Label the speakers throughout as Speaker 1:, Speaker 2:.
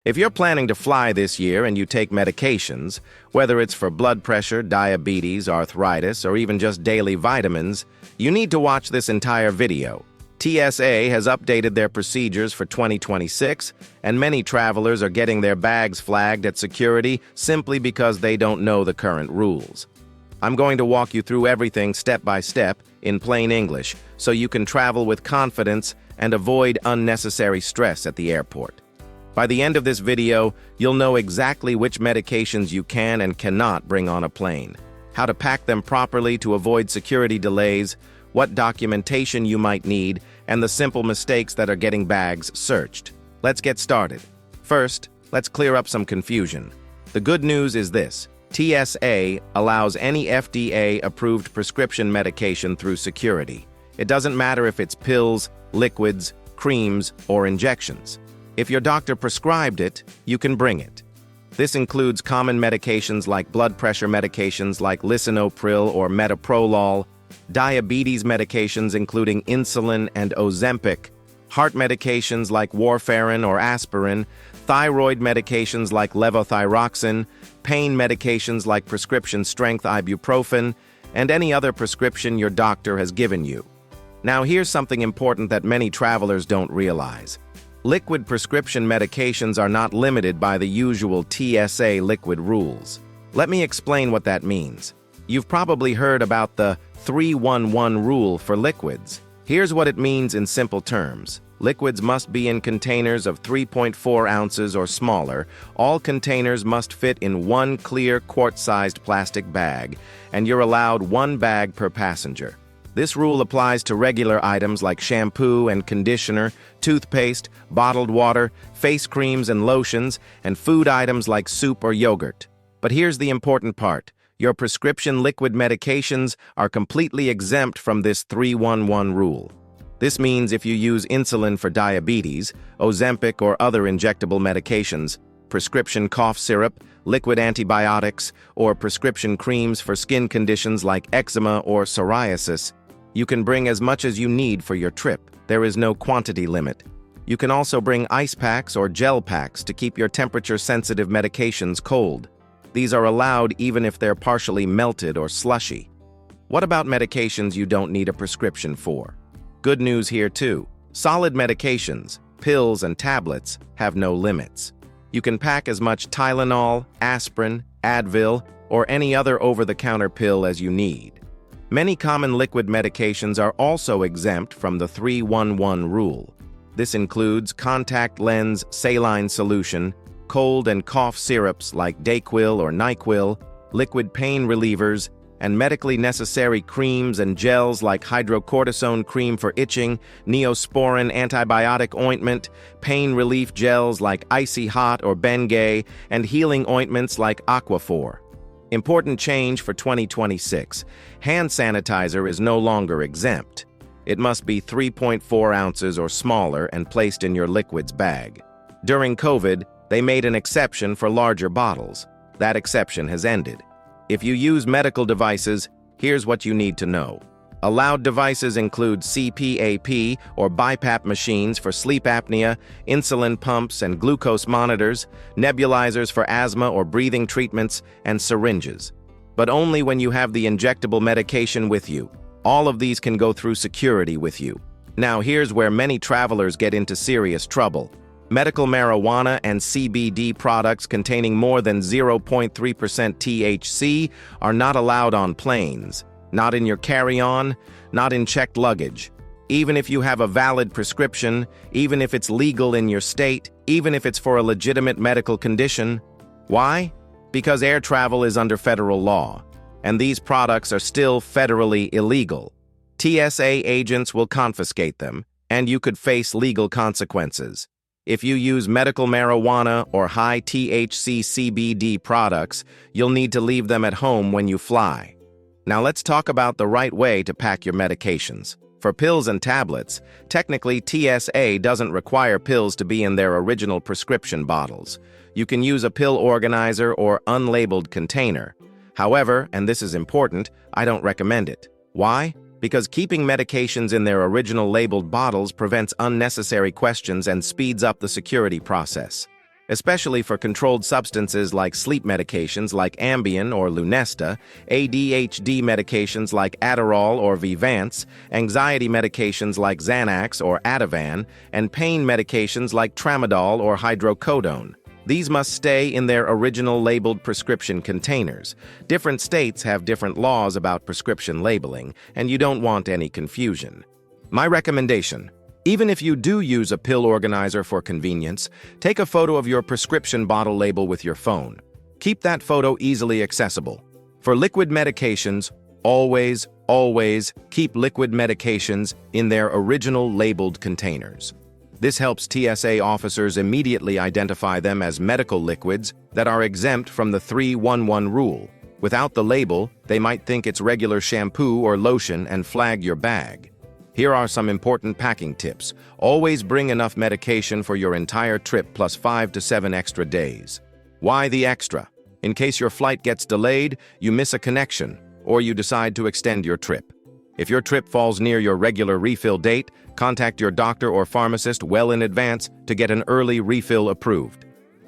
Speaker 1: If you're planning to fly this year and you take medications, whether it's for blood pressure, diabetes, arthritis, or even just daily vitamins, you need to watch this entire video. TSA has updated their procedures for 2026, and many travelers are getting their bags flagged at security simply because they don't know the current rules. I'm going to walk you through everything step by step in plain English so you can travel with confidence and avoid unnecessary stress at the airport. By the end of this video, you'll know exactly which medications you can and cannot bring on a plane, how to pack them properly to avoid security delays, what documentation you might need, and the simple mistakes that are getting bags searched. Let's get started. First, let's clear up some confusion. The good news is this: TSA allows any FDA-approved prescription medication through security. It doesn't matter if it's pills, liquids, creams, or injections. If your doctor prescribed it, you can bring it. This includes common medications like blood pressure medications like lisinopril or metoprolol, diabetes medications including insulin and Ozempic, heart medications like warfarin or aspirin, thyroid medications like levothyroxine, pain medications like prescription-strength ibuprofen, and any other prescription your doctor has given you. Now here's something important that many travelers don't realize. Liquid prescription medications are not limited by the usual TSA liquid rules. Let me explain what that means. You've probably heard about the 3-1-1 rule for liquids. Here's what it means in simple terms. Liquids must be in containers of 3.4 ounces or smaller. All containers must fit in one clear quart-sized plastic bag, and you're allowed one bag per passenger. This rule applies to regular items like shampoo and conditioner, toothpaste, bottled water, face creams and lotions, and food items like soup or yogurt. But here's the important part. Your prescription liquid medications are completely exempt from this 3-1-1 rule. This means if you use insulin for diabetes, Ozempic or other injectable medications, prescription cough syrup, liquid antibiotics, or prescription creams for skin conditions like eczema or psoriasis, you can bring as much as you need for your trip. There is no quantity limit. You can also bring ice packs or gel packs to keep your temperature-sensitive medications cold. These are allowed even if they're partially melted or slushy. What about medications you don't need a prescription for? Good news here too. Solid medications, pills and tablets, have no limits. You can pack as much Tylenol, aspirin, Advil, or any other over-the-counter pill as you need. Many common liquid medications are also exempt from the 3-1-1 rule. This includes contact lens saline solution, cold and cough syrups like Dayquil or NyQuil, liquid pain relievers, and medically necessary creams and gels like hydrocortisone cream for itching, Neosporin antibiotic ointment, pain relief gels like Icy Hot or Bengay, and healing ointments like Aquaphor. Important change for 2026. Hand sanitizer is no longer exempt. It must be 3.4 ounces or smaller and placed in your liquids bag. During COVID, they made an exception for larger bottles. That exception has ended. If you use medical devices, here's what you need to know. Allowed devices include CPAP or BiPAP machines for sleep apnea, insulin pumps and glucose monitors, nebulizers for asthma or breathing treatments, and syringes. But only when you have the injectable medication with you. All of these can go through security with you. Now here's where many travelers get into serious trouble. Medical marijuana and CBD products containing more than 0.3% THC are not allowed on planes. Not in your carry-on, not in checked luggage. Even if you have a valid prescription, even if it's legal in your state, even if it's for a legitimate medical condition. Why? Because air travel is under federal law, and these products are still federally illegal. TSA agents will confiscate them, and you could face legal consequences. If you use medical marijuana or high THC CBD products, you'll need to leave them at home when you fly. Now let's talk about the right way to pack your medications. For pills and tablets, technically TSA doesn't require pills to be in their original prescription bottles. You can use a pill organizer or unlabeled container. However, and this is important, I don't recommend it. Why? Because keeping medications in their original labeled bottles prevents unnecessary questions and speeds up the security process. especially for controlled substances like sleep medications like Ambien or Lunesta, ADHD medications like Adderall or Vyvanse, anxiety medications like Xanax or Ativan, and pain medications like Tramadol or hydrocodone. These must stay in their original labeled prescription containers. Different states have different laws about prescription labeling, and you don't want any confusion. My recommendation: even if you do use a pill organizer for convenience, take a photo of your prescription bottle label with your phone. Keep that photo easily accessible. For liquid medications, always keep liquid medications in their original labeled containers. This helps TSA officers immediately identify them as medical liquids that are exempt from the 311 rule. Without the label, they might think it's regular shampoo or lotion and flag your bag. Here are some important packing tips. Always bring enough medication for your entire trip plus 5 to 7 extra days. Why the extra? In case your flight gets delayed, you miss a connection, or you decide to extend your trip. If your trip falls near your regular refill date, contact your doctor or pharmacist well in advance to get an early refill approved.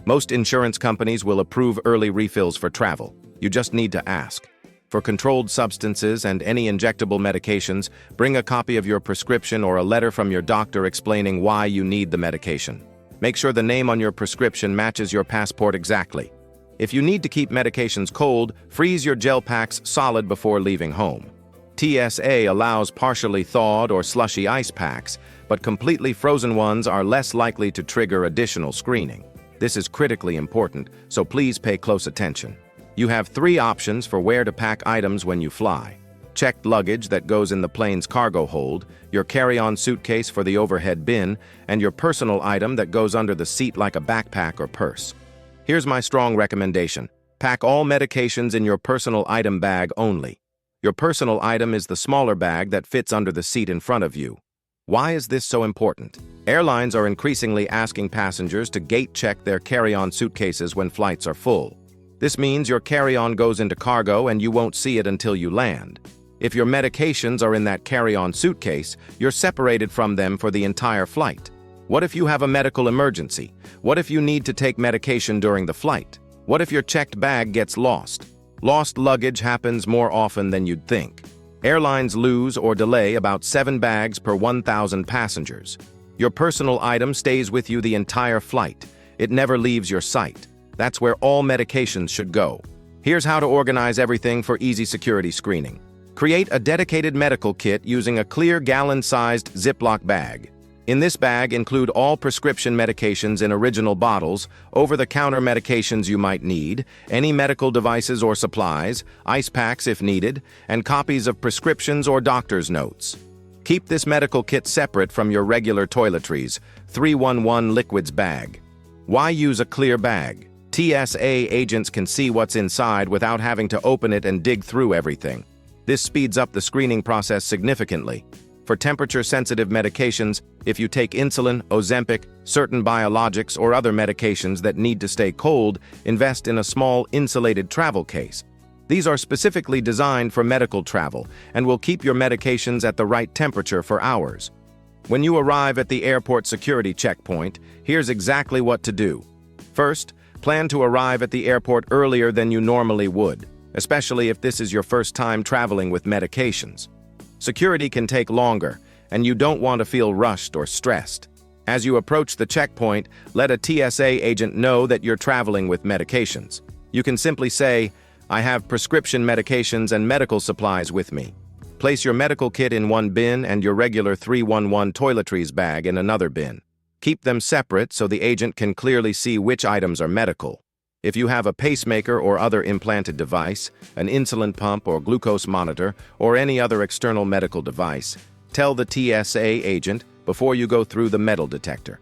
Speaker 1: Most insurance companies will approve early refills for travel. You just need to ask. For controlled substances and any injectable medications, bring a copy of your prescription or a letter from your doctor explaining why you need the medication. Make sure the name on your prescription matches your passport exactly. If you need to keep medications cold, freeze your gel packs solid before leaving home. TSA allows partially thawed or slushy ice packs, but completely frozen ones are less likely to trigger additional screening. This is critically important, so please pay close attention. You have 3 options for where to pack items when you fly. Checked luggage that goes in the plane's cargo hold, your carry-on suitcase for the overhead bin, and your personal item that goes under the seat like a backpack or purse. Here's my strong recommendation. Pack all medications in your personal item bag only. Your personal item is the smaller bag that fits under the seat in front of you. Why is this so important? Airlines are increasingly asking passengers to gate check their carry-on suitcases when flights are full. This means your carry-on goes into cargo and you won't see it until you land. If your medications are in that carry-on suitcase, you're separated from them for the entire flight. What if you have a medical emergency? What if you need to take medication during the flight? What if your checked bag gets lost? Lost luggage happens more often than you'd think. Airlines lose or delay about 7 bags per 1,000 passengers. Your personal item stays with you the entire flight. It never leaves your sight. That's where all medications should go. Here's how to organize everything for easy security screening. Create a dedicated medical kit using a clear gallon-sized Ziploc bag. In this bag, include all prescription medications in original bottles, over-the-counter medications you might need, any medical devices or supplies, ice packs if needed, and copies of prescriptions or doctor's notes. Keep this medical kit separate from your regular toiletries, 311 liquids bag. Why use a clear bag? TSA agents can see what's inside without having to open it and dig through everything. This speeds up the screening process significantly. For temperature-sensitive medications, if you take insulin, Ozempic, certain biologics, or other medications that need to stay cold, invest in a small insulated travel case. These are specifically designed for medical travel and will keep your medications at the right temperature for hours. When you arrive at the airport security checkpoint, here's exactly what to do. First, plan to arrive at the airport earlier than you normally would, especially if this is your first time traveling with medications. Security can take longer, and you don't want to feel rushed or stressed. As you approach the checkpoint, let a TSA agent know that you're traveling with medications. You can simply say, "I have prescription medications and medical supplies with me." Place your medical kit in one bin and your regular 311 toiletries bag in another bin. Keep them separate so the agent can clearly see which items are medical. If you have a pacemaker or other implanted device, an insulin pump or glucose monitor, or any other external medical device, tell the TSA agent before you go through the metal detector.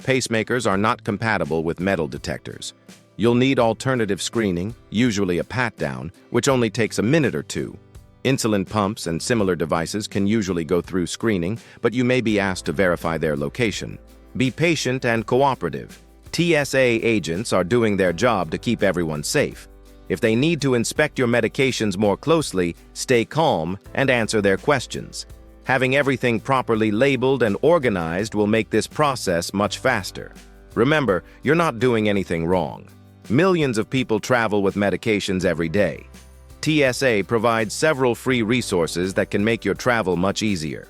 Speaker 1: Pacemakers are not compatible with metal detectors. You'll need alternative screening, usually a pat-down, which only takes a minute or 2. Insulin pumps and similar devices can usually go through screening, but you may be asked to verify their location. Be patient and cooperative. TSA agents are doing their job to keep everyone safe. If they need to inspect your medications more closely, stay calm and answer their questions. Having everything properly labeled and organized will make this process much faster. Remember, you're not doing anything wrong. Millions of people travel with medications every day. TSA provides several free resources that can make your travel much easier.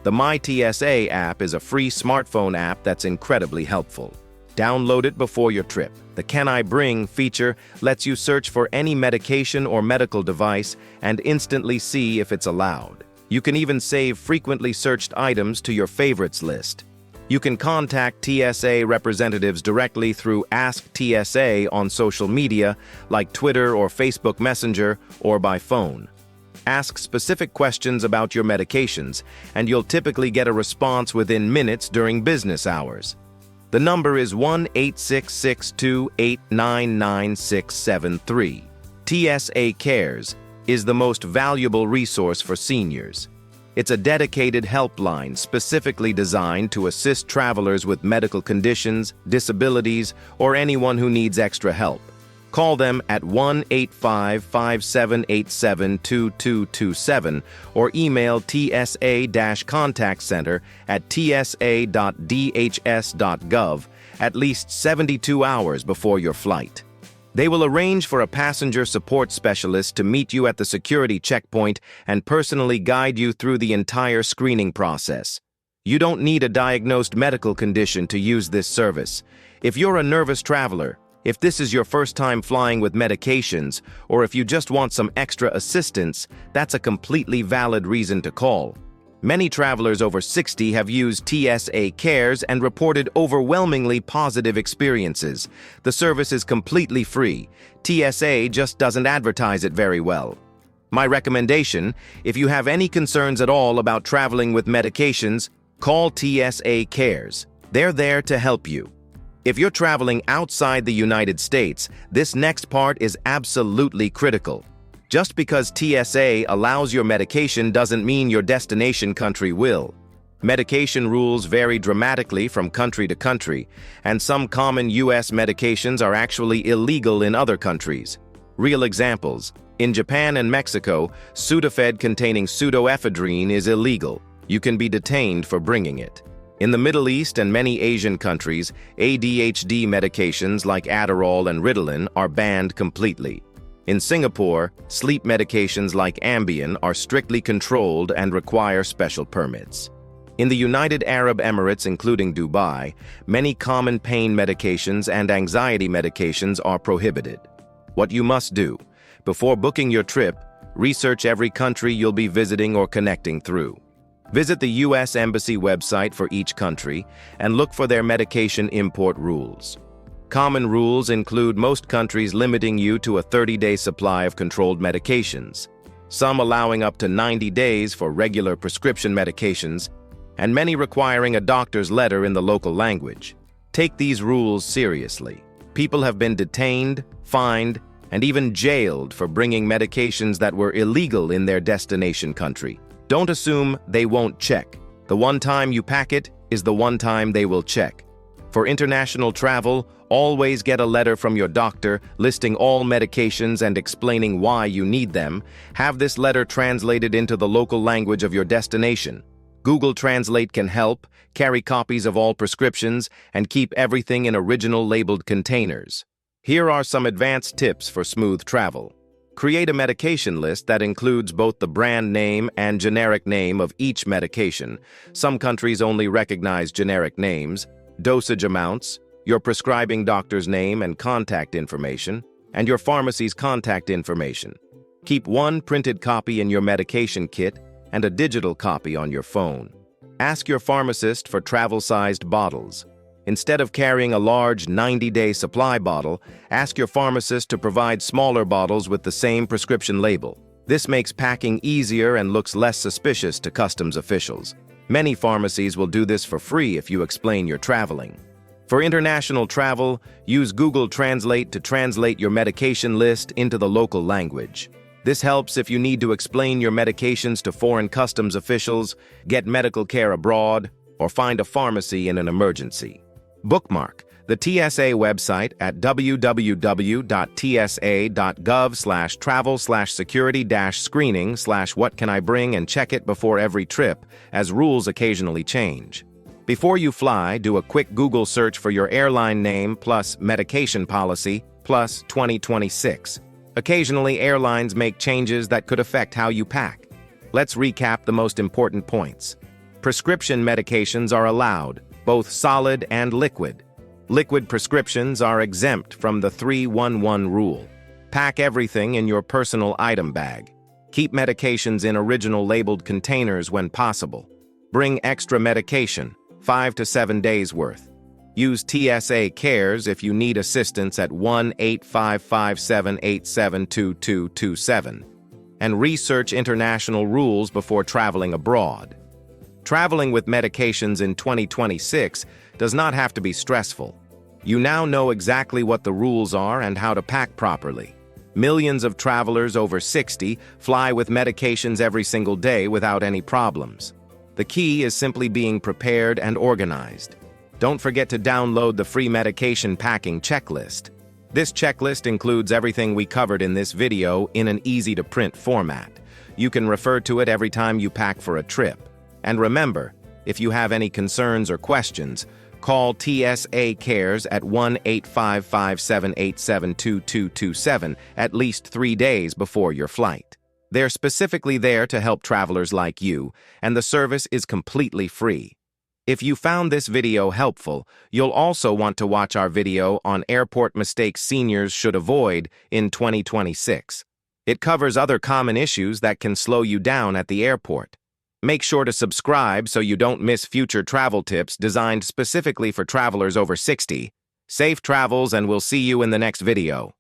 Speaker 1: The My TSA app is a free smartphone app that's incredibly helpful. Download it before your trip. The Can I Bring feature lets you search for any medication or medical device and instantly see if it's allowed. You can even save frequently searched items to your favorites list. You can contact TSA representatives directly through Ask TSA on social media like Twitter or Facebook Messenger or by phone. Ask specific questions about your medications, and you'll typically get a response within minutes during business hours. The number is 1-866-2899-673. TSA Cares is the most valuable resource for seniors. It's a dedicated helpline specifically designed to assist travelers with medical conditions, disabilities, or anyone who needs extra help. Call them at 1-85-5787-2227 or email TSA-Contact Center at tsa.dhs.gov at least 72 hours before your flight. They will arrange for a passenger support specialist to meet you at the security checkpoint and personally guide you through the entire screening process. You don't need a diagnosed medical condition to use this service. If you're a nervous traveler, if this is your first time flying with medications, or if you just want some extra assistance, that's a completely valid reason to call. Many travelers over 60 have used TSA Cares and reported overwhelmingly positive experiences. The service is completely free. TSA just doesn't advertise it very well. My recommendation, if you have any concerns at all about traveling with medications, call TSA Cares. They're there to help you. If you're traveling outside the United States, this next part is absolutely critical. Just because TSA allows your medication doesn't mean your destination country will. Medication rules vary dramatically from country to country, and some common U.S. medications are actually illegal in other countries. Real examples: in Japan and Mexico, Sudafed containing pseudoephedrine is illegal. You can be detained for bringing it. In the Middle East and many Asian countries, ADHD medications like Adderall and Ritalin are banned completely. In Singapore, sleep medications like Ambien are strictly controlled and require special permits. In the United Arab Emirates, including Dubai, many common pain medications and anxiety medications are prohibited. What you must do: before booking your trip, research every country you'll be visiting or connecting through. Visit the U.S. Embassy website for each country and look for their medication import rules. Common rules include most countries limiting you to a 30-day supply of controlled medications, some allowing up to 90 days for regular prescription medications, and many requiring a doctor's letter in the local language. Take these rules seriously. People have been detained, fined, and even jailed for bringing medications that were illegal in their destination country. Don't assume they won't check. The one time you pack it is the one time they will check. For international travel, always get a letter from your doctor listing all medications and explaining why you need them. Have this letter translated into the local language of your destination. Google Translate can help. Carry copies of all prescriptions and keep everything in original labeled containers. Here are some advanced tips for smooth travel. Create a medication list that includes both the brand name and generic name of each medication. Some countries only recognize generic names, dosage amounts, your prescribing doctor's name and contact information, and your pharmacy's contact information. Keep one printed copy in your medication kit and a digital copy on your phone. Ask your pharmacist for travel-sized bottles. Instead of carrying a large 90-day supply bottle, ask your pharmacist to provide smaller bottles with the same prescription label. This makes packing easier and looks less suspicious to customs officials. Many pharmacies will do this for free if you explain you're traveling. For international travel, use Google Translate to translate your medication list into the local language. This helps if you need to explain your medications to foreign customs officials, get medical care abroad, or find a pharmacy in an emergency. Bookmark the TSA website at www.tsa.gov/travel/security-screening/what can I bring and check it before every trip, as rules occasionally change. Before you fly, do a quick Google search for your airline name plus medication policy plus 2026. Occasionally, airlines make changes that could affect how you pack. Let's recap the most important points. Prescription medications are allowed, both solid and liquid. Liquid prescriptions are exempt from the 3-1-1 rule. Pack everything in your personal item bag. Keep medications in original labeled containers when possible. Bring extra medication, 5 to 7 days worth. Use TSA Cares if you need assistance at 1-855-787-2227. And research international rules before traveling abroad. Traveling with medications in 2026 does not have to be stressful. You now know exactly what the rules are and how to pack properly. Millions of travelers over 60 fly with medications every single day without any problems. The key is simply being prepared and organized. Don't forget to download the free medication packing checklist. This checklist includes everything we covered in this video in an easy-to-print format. You can refer to it every time you pack for a trip. And remember, if you have any concerns or questions, call TSA Cares at 1-855-787-2227 at least 3 days before your flight. They're specifically there to help travelers like you, and the service is completely free. If you found this video helpful, you'll also want to watch our video on airport mistakes seniors should avoid in 2026. It covers other common issues that can slow you down at the airport. Make sure to subscribe so you don't miss future travel tips designed specifically for travelers over 60. Safe travels, and we'll see you in the next video.